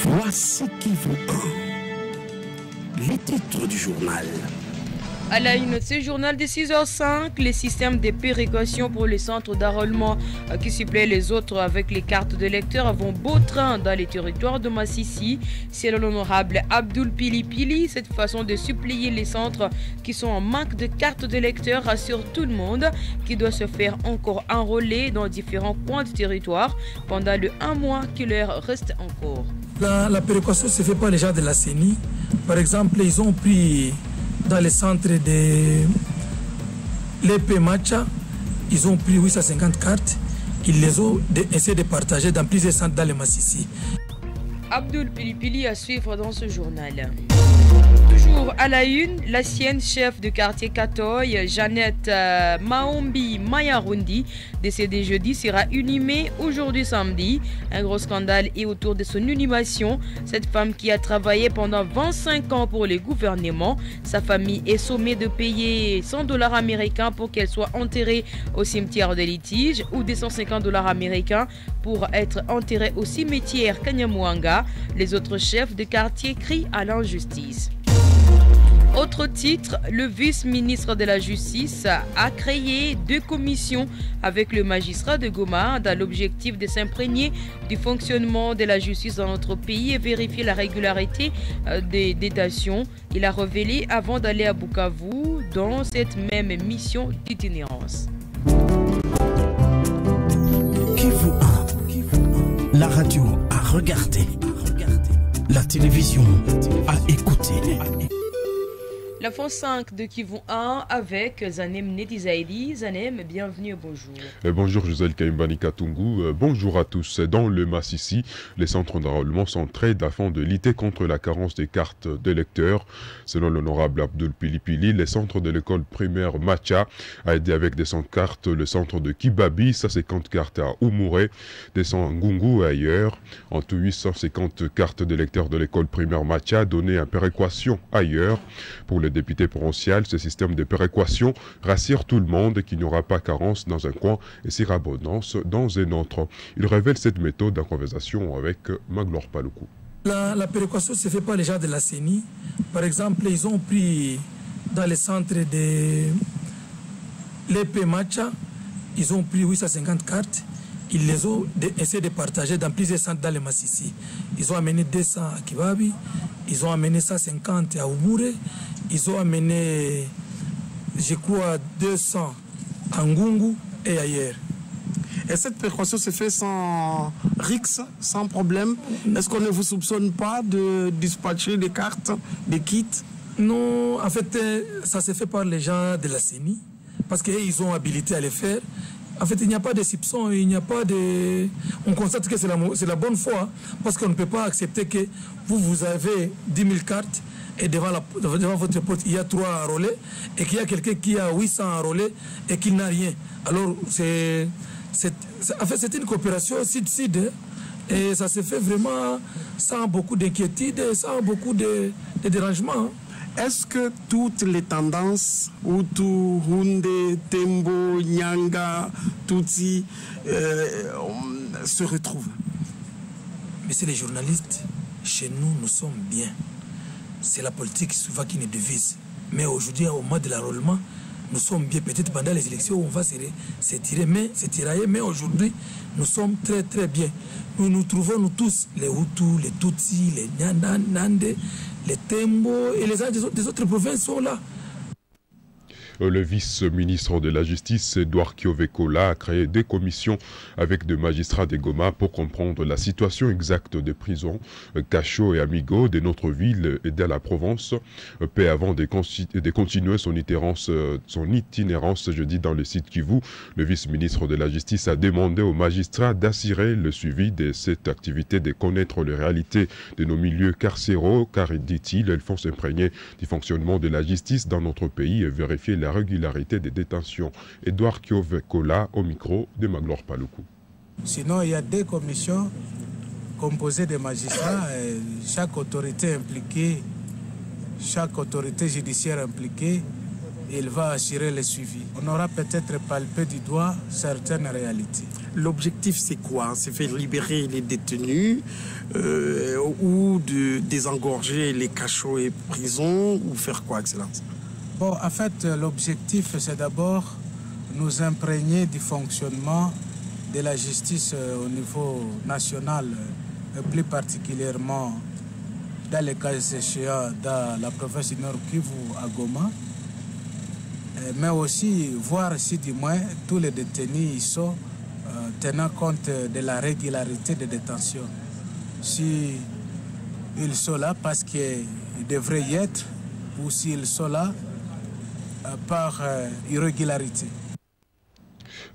Voici Kivu 1, les titres du journal. À la une de ce journal de 6h05, les systèmes de péréquation pour les centres d'enrôlement qui suppléent les autres avec les cartes de lecteurs vont beau train dans les territoires de Massissi. Selon l'honorable Abdoul Pili Pili, cette façon de supplier les centres qui sont en manque de cartes de lecteurs rassure tout le monde qui doit se faire encore enrôler dans différents coins du territoire pendant le 1 mois qui leur reste encore. La péréquation se fait par les gens de la CENI. Par exemple, ils ont pris dans les centres de l'EP Macha, ils ont pris 850 cartes. Ils les ont essayé de partager dans plusieurs centres dans les Massissi. Abdoul Pilipili à suivre dans ce journal. Toujours à la une, l'ancienne chef de quartier Katoy, Jeannette Maombi Mayarundi, décédée jeudi, sera inhumée aujourd'hui samedi. Un gros scandale est autour de son inhumation. Cette femme qui a travaillé pendant 25 ans pour les gouvernements, sa famille est sommée de payer $100 américains pour qu'elle soit enterrée au cimetière de litige ou des $150 américains pour être enterrée au cimetière Kanyamwanga. Les autres chefs de quartier crient à l'injustice. Autre titre, le vice-ministre de la Justice a créé 2 commissions avec le magistrat de Goma dans l'objectif de s'imprégner du fonctionnement de la justice dans notre pays et vérifier la régularité des détentions. Il a révélé avant d'aller à Bukavu dans cette même mission d'itinérance. Kivu 1, la radio à regarder, la télévision à écouter. La France 5 de Kivu 1 avec Zanem Nedizaïdi. Zanem, bienvenue, bonjour. Bonjour Gisèle Kaimbani Katungu, bonjour à tous. Dans le Massissi, les centres d'enrôlement sont très afin de lutter contre la carence des cartes d'électeurs. Selon l'honorable Abdoul Pilipili, les centres de l'école primaire Macha a aidé avec des 100 cartes le centre de Kibabi, 150 cartes à Oumouré, des 100 à Ngungu et ailleurs. En tout, 850 cartes d'électeurs de l'école primaire Macha données à péréquation ailleurs. Pour le député provincial, ce système de péréquation rassure tout le monde qu'il n'y aura pas carence dans un coin et surabondance dans un autre. Il révèle cette méthode en conversation avec Maglor Paloukou. La péréquation se fait par les gens de la CENI. Par exemple, ils ont pris dans les centres de l'EP Macha, ils ont pris 850 cartes. Ils les ont essayé de partager dans plusieurs centres dans les Massissi. Ils ont amené 200 à Kibabi, ils ont amené 150 à Oumouré, ils ont amené, je crois, 200 à Ngungu et ailleurs. Et cette précaution se fait sans risque, sans problème. Est-ce qu'on ne vous soupçonne pas de dispatcher des cartes, des kits? Non, en fait, ça se fait par les gens de la CENI, parce qu'ils ont habilité à le faire. En fait, il n'y a pas de soupçon, il n'y a pas de... On constate que c'est la bonne foi, parce qu'on ne peut pas accepter que vous avez 10 000 cartes et devant votre porte, il y a 3 enrôlés et qu'il y a quelqu'un qui a 800 enrôlés et qui n'a rien. Alors, en fait, c'est une coopération sud-sud et ça se fait vraiment sans beaucoup d'inquiétude, sans beaucoup de dérangement. Est-ce que toutes les tendances, Hutu, Hunde, Tembo, Nyanga, Tutsi, se retrouvent? Messieurs les journalistes, chez nous, nous sommes bien. C'est la politique souvent qui nous divise. Mais aujourd'hui, au mois de l'enrôlement, nous sommes bien. Peut-être pendant les élections, on va se tirailler, mais aujourd'hui, nous sommes très très bien. Nous trouvons, nous tous, les Hutus, les Tutsis, les Nande, les Tembo et les gens des autres provinces sont là. Le vice-ministre de la Justice, Edouard Kiovekola, a créé des commissions avec des magistrats de Goma pour comprendre la situation exacte des prisons, Cachot et Amigo de notre ville et de la Provence, paix avant de continuer son itinérance jeudi dans le site Kivu. Le vice-ministre de la Justice a demandé aux magistrats d'assurer le suivi de cette activité, de connaître les réalités de nos milieux carcéraux, car, dit-il, elles font s'imprégner du fonctionnement de la justice dans notre pays et vérifier la régularité des détentions. Edouard Kiovekola au micro de Maglor Paloukou. Sinon, il y a 2 commissions composées de magistrats, chaque autorité impliquée, chaque autorité judiciaire impliquée il va assurer le suivi. On aura peut-être palpé du doigt certaines réalités. L'objectif, c'est quoi? C'est faire libérer les détenus ou de désengorger les cachots et prisons ou faire quoi, Excellence? Bon, en fait, l'objectif, c'est d'abord nous imprégner du fonctionnement de la justice au niveau national, et plus particulièrement dans les cas échéants dans la province du Nord Kivu à Goma, mais aussi voir si du moins tous les détenus y sont tenant compte de la régularité de détention. Si ils sont là parce qu'ils devraient y être ou s'ils sont là par irrégularité.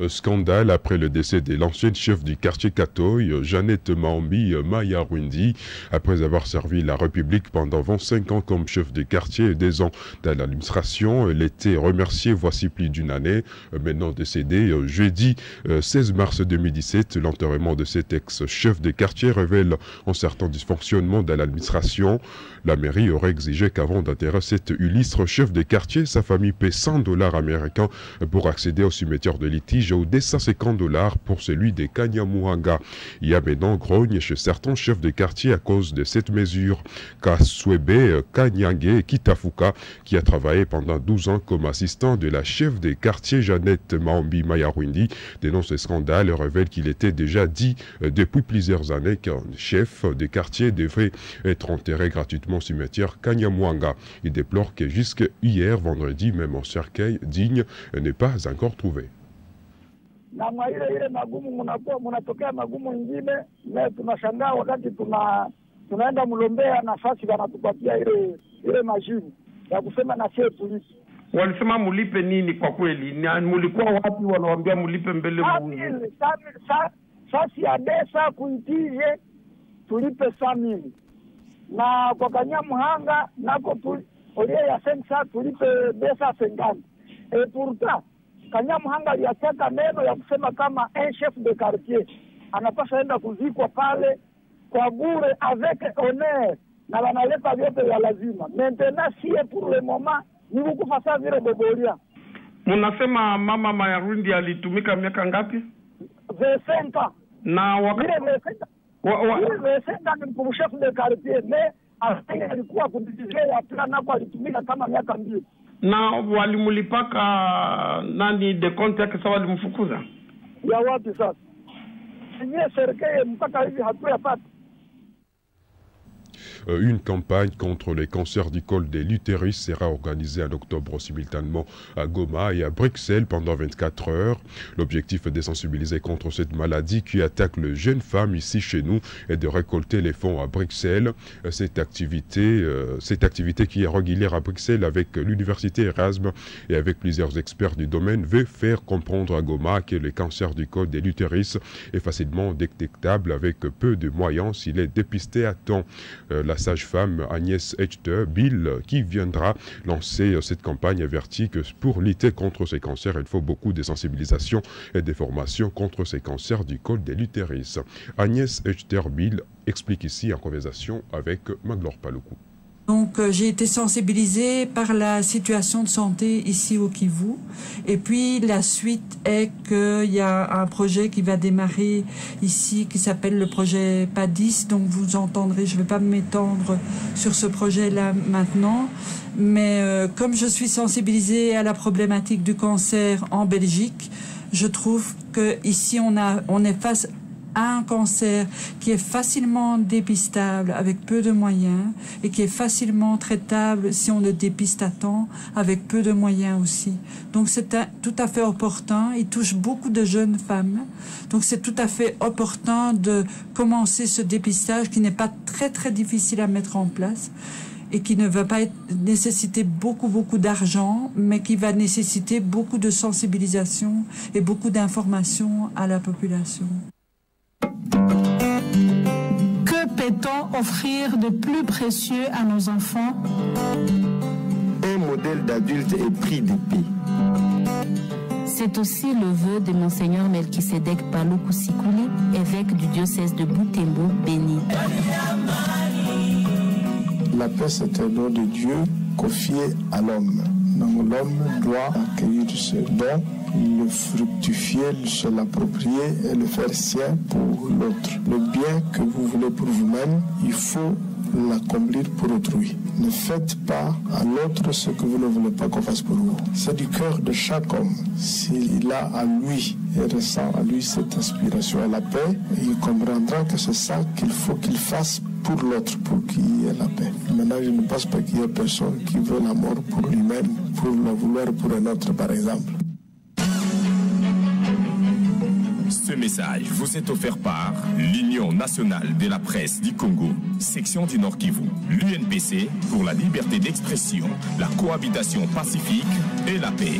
Scandale après le décès de l'ancienne chef du quartier Katoy, Jeannette Maombi Mayarundi, après avoir servi la République pendant 25 ans comme chef de quartier et 2 ans dans l'administration. Elle était remerciée voici plus d'une année, maintenant décédée. Jeudi 16 mars 2017, l'enterrement de cet ex-chef de quartier révèle un certain dysfonctionnement dans l'administration. La mairie aurait exigé qu'avant d'enterrer cet illustre chef de quartier, sa famille paie $100 américains pour accéder au cimetière de litige ou $250 pour celui de Kanyamuhanga. Il y a maintenant grogne chez certains chefs de quartier à cause de cette mesure. Kaswebe Kanyange Kitafuka, qui a travaillé pendant 12 ans comme assistant de la chef de quartier Jeannette Maombi Mayarundi, dénonce ce scandale et révèle qu'il était déjà dit depuis plusieurs années qu'un chef de quartier devrait être enterré gratuitement au cimetière Kanyamuhanga. Il déplore que jusqu'à hier, vendredi, même un cercueil digne n'est pas encore trouvé. Na mwa ile magumu munatokea magumu ingine, na tunashangaa wakati tunaenda mlombea nafasi wanatupatia ile majibu ya kusema na sisi polisi. Walisema mulipe nini kwa kweli? Mulikuwa wapi wanawaambia mulipe mbele mungu? Sasa ya desa kuitije tulipe 100,000. Na kwa Kanyamuhanga nako olie ya sensa tulipe desa 50. Et pourtant Kanyamuhanga aliyataka neno ya kusema kama un chef de quartier anapaswa enda kuzikwa pale kwa bure avec honneur na wanaleta vyote vya lazima. Maintenant si pour le moment ni kukufa saa vile Bobolia. Munasema mama Mayarundi alitumika miaka ngapi? 25 ans. Na wakati ile 25 ans ni chef de quartier, mais alikuwa kudizia plan nako alitumika kama miaka 2. Na walimulipaka nani de compte yake sawa walimfukuza? Ya wapi sasa? Sije serikali mpaka hivi hatuyapata. Une campagne contre les cancers du col de l'utérus sera organisée en octobre simultanément à Goma et à Bruxelles pendant 24 heures. L'objectif est de sensibiliser contre cette maladie qui attaque les jeunes femmes ici chez nous et de récolter les fonds à Bruxelles. Cette activité qui est régulière à Bruxelles avec l'université Erasme et avec plusieurs experts du domaine veut faire comprendre à Goma que le cancer du col de l'utérus est facilement détectable avec peu de moyens s'il est dépisté à temps. La sage-femme Agnès Echter Bill, qui viendra lancer cette campagne, avertit que pour lutter contre ces cancers, il faut beaucoup de sensibilisation et de formation contre ces cancers du col de l'utérus. Agnès Echter Bill explique ici en conversation avec Maglor Paloukou. Donc j'ai été sensibilisée par la situation de santé ici au Kivu. Et puis la suite est qu'il y a un projet qui va démarrer ici qui s'appelle le projet PADIS. Donc vous entendrez, je ne vais pas m'étendre sur ce projet-là maintenant. Mais comme je suis sensibilisée à la problématique du cancer en Belgique, je trouve qu'ici on est face à un cancer qui est facilement dépistable avec peu de moyens et qui est facilement traitable si on le dépiste à temps avec peu de moyens aussi. Donc c'est tout à fait opportun. Il touche beaucoup de jeunes femmes. Donc c'est tout à fait opportun de commencer ce dépistage qui n'est pas très très difficile à mettre en place et qui ne va pas nécessiter beaucoup d'argent, mais qui va nécessiter beaucoup de sensibilisation et beaucoup d'informations à la population. Que peut-on offrir de plus précieux à nos enfants? Un modèle d'adulte épris d'épée. C'est aussi le vœu de Monseigneur Melchisedek Paloukou Sikuli, évêque du diocèse de Butembo, Béni. La paix, c'est un don de Dieu confié à l'homme. Donc l'homme doit accueillir ce don, le fructifier, se l'approprier et le faire sien pour l'autre. Le bien que vous voulez pour vous-même, il faut l'accomplir pour autrui. Ne faites pas à l'autre ce que vous ne voulez pas qu'on fasse pour vous. C'est du cœur de chaque homme. S'il a à lui et ressent à lui cette inspiration et la paix, il comprendra que c'est ça qu'il faut qu'il fasse pour l'autre, pour qu'il y ait la paix. Maintenant, je ne pense pas qu'il y ait personne qui veut la mort pour lui-même, pour la vouloir pour un autre, par exemple. Ce message vous est offert par l'Union nationale de la presse du Congo, section du Nord Kivu, l'UNPC pour la liberté d'expression, la cohabitation pacifique et la paix.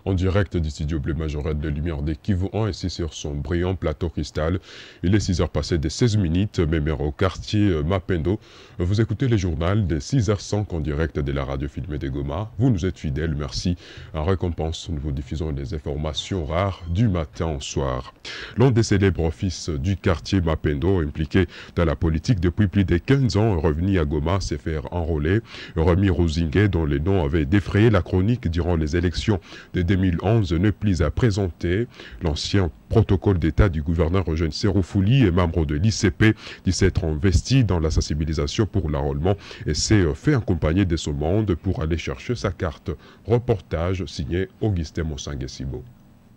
En direct du studio bleu majorette de lumière des Kivu 1 ici sur son brillant plateau cristal. Il est 6h passées de 16 minutes, même au quartier Mapendo. Vous écoutez le journal de 6h05 en direct de la radio filmée de Goma. Vous nous êtes fidèles, merci. En récompense, nous vous diffusons les informations rares du matin au soir. L'un des célèbres fils du quartier Mapendo, impliqué dans la politique depuis plus de 15 ans, est revenu à Goma s'est faire enrôler. Remy Rosingue, dont les noms avaient défrayé la chronique durant les élections de 2011, ne plus à présenter. L'ancien protocole d'État du gouverneur Eugène Seroufouli est membre de l'ICP, qui s'est investi dans la sensibilisation pour l'enrôlement et s'est fait accompagner de son monde pour aller chercher sa carte. Reportage signé Augustin Mosangue-Sibo.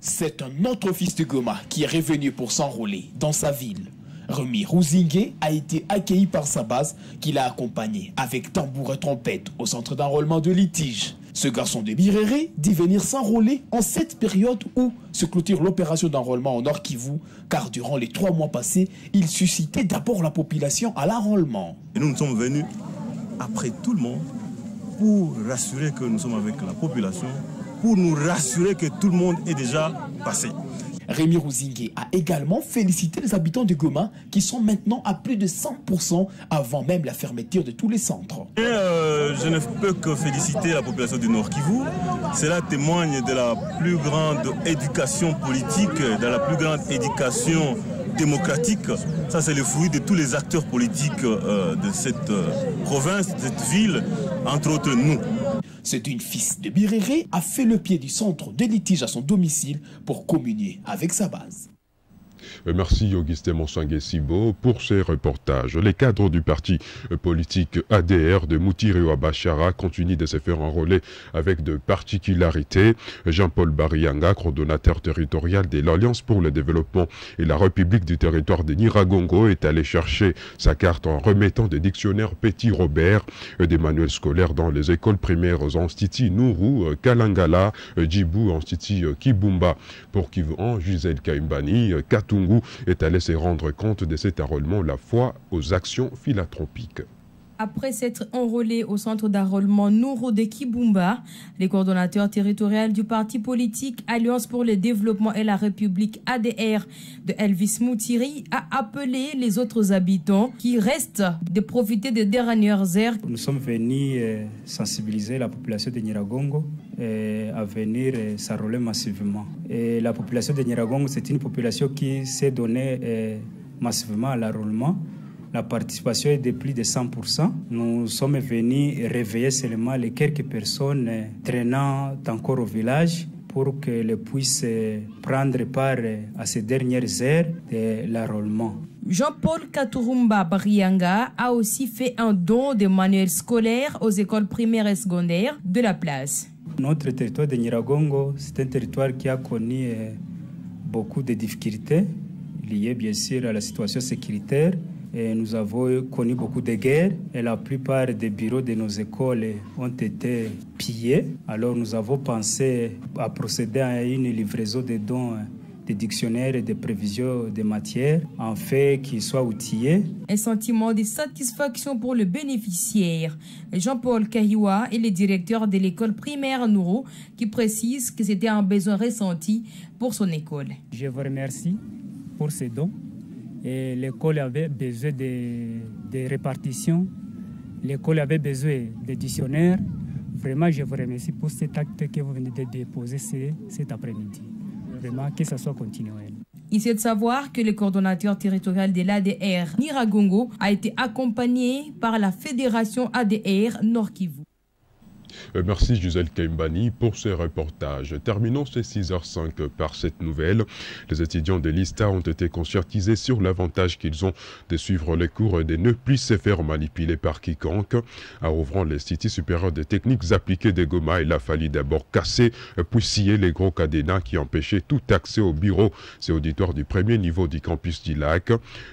C'est un autre fils de Goma qui est revenu pour s'enrôler dans sa ville. Remy Rosingue a été accueilli par sa base qu'il a accompagné avec tambour et trompette au centre d'enrôlement de Litige. Ce garçon de Biréré dit venir s'enrôler en cette période où se clôture l'opération d'enrôlement au Nord Kivu, car durant les 3 mois passés, il suscitait d'abord la population à l'enrôlement. Et nous sommes venus après tout le monde pour rassurer que nous sommes avec la population, pour nous rassurer que tout le monde est déjà passé. Remy Rosingue a également félicité les habitants de Goma qui sont maintenant à plus de 100% avant même la fermeture de tous les centres. Je ne peux que féliciter la population du Nord Kivu. Cela témoigne de la plus grande éducation politique, de la plus grande éducation démocratique. Ça, c'est le fruit de tous les acteurs politiques de cette province, de cette ville, entre autres nous. Ce digne fils de Biréré a fait le pied du centre de Litige à son domicile pour communier avec sa base. Merci Augustin Mosangue-Sibo pour ces reportages. Les cadres du parti politique ADR de Moutirewa Bachara continuent de se faire enrôler avec de particularités. Jean-Paul Barianga, coordonnateur territorial de l'Alliance pour le développement et la République du territoire de Nyiragongo, est allé chercher sa carte en remettant des dictionnaires Petit Robert, des manuels scolaires dans les écoles primaires Institut Nourou, Kalangala, Djibou, Institut Kibumba. Pour Kivu 1, Gisèle Kaimbani, Katungu est allé se rendre compte de cet enrôlement, la foi aux actions philanthropiques. Après s'être enrôlé au centre d'enrôlement Nourou de Kibumba, les coordonnateurs territoriaux du parti politique Alliance pour le développement et la République ADR de Elvis Moutiri a appelé les autres habitants qui restent de profiter des dernières heures. Nous sommes venus sensibiliser la population de Nyiragongo à venir s'enrôler massivement. Et la population de Nyiragongo, c'est une population qui s'est donnée massivement à l'enrôlement. La participation est de plus de 100%. Nous sommes venus réveiller seulement les quelques personnes traînant encore au village pour qu'elles puissent prendre part à ces dernières heures de l'enrôlement. Jean-Paul Katurumba Barianga a aussi fait un don de manuels scolaires aux écoles primaires et secondaires de la place. Notre territoire de Nyiragongo, c'est un territoire qui a connu beaucoup de difficultés liées bien sûr à la situation sécuritaire. Et nous avons connu beaucoup de guerres et la plupart des bureaux de nos écoles ont été pillés. Alors nous avons pensé à procéder à une livraison de dons de dictionnaires et de prévisions de matières en fait qu'ils soient outillés. Un sentiment de satisfaction pour le bénéficiaire. Jean-Paul Kahiwa est le directeur de l'école primaire Nourou qui précise que c'était un besoin ressenti pour son école. Je vous remercie pour ces dons. Et l'école avait besoin de répartition, l'école avait besoin de dictionnaires. Vraiment, je vous remercie pour cet acte que vous venez de déposer cet après-midi. Vraiment, que ça soit continuel. Ici est de savoir que le coordonnateur territorial de l'ADR Nyiragongo a été accompagné par la fédération ADR Nord Kivu. Merci Gisèle Kaimbani pour ce reportage. Terminons ces 6h05 par cette nouvelle. Les étudiants de l'ISTA ont été conscientisés sur l'avantage qu'ils ont de suivre les cours et de ne plus se faire manipuler par quiconque. En ouvrant l'Institut supérieur des techniques appliquées de Goma, il a fallu d'abord casser puis scier les gros cadenas qui empêchaient tout accès au bureau et auditoire du premier niveau du campus du lac.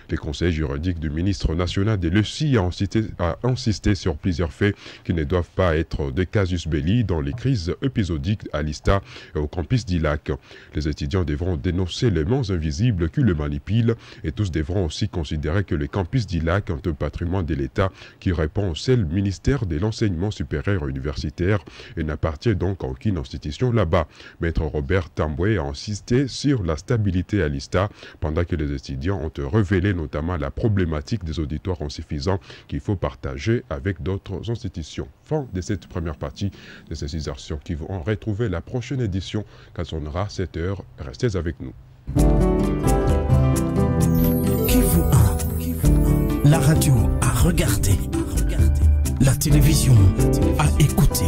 Le conseil juridique du ministre national de l'ESI a insisté sur plusieurs faits qui ne doivent pas être des casus belli dans les crises épisodiques à l'ISTA et au campus du lac. Les étudiants devront dénoncer les mains invisibles qui le manipulent et tous devront aussi considérer que le campus du lac est un patrimoine de l'État qui répond au seul ministère de l'enseignement supérieur universitaire et n'appartient donc à aucune institution là-bas. Maître Robert Tamboué a insisté sur la stabilité à l'ISTA pendant que les étudiants ont révélé notamment la problématique des auditoires insuffisants qu'il faut partager avec d'autres institutions. Fin de cette première partie de ces 6 heures qui vont retrouver la prochaine édition quand on aura 7 heures. Restez avec nous. Kivu 1, la radio à regarder, la télévision à écouter.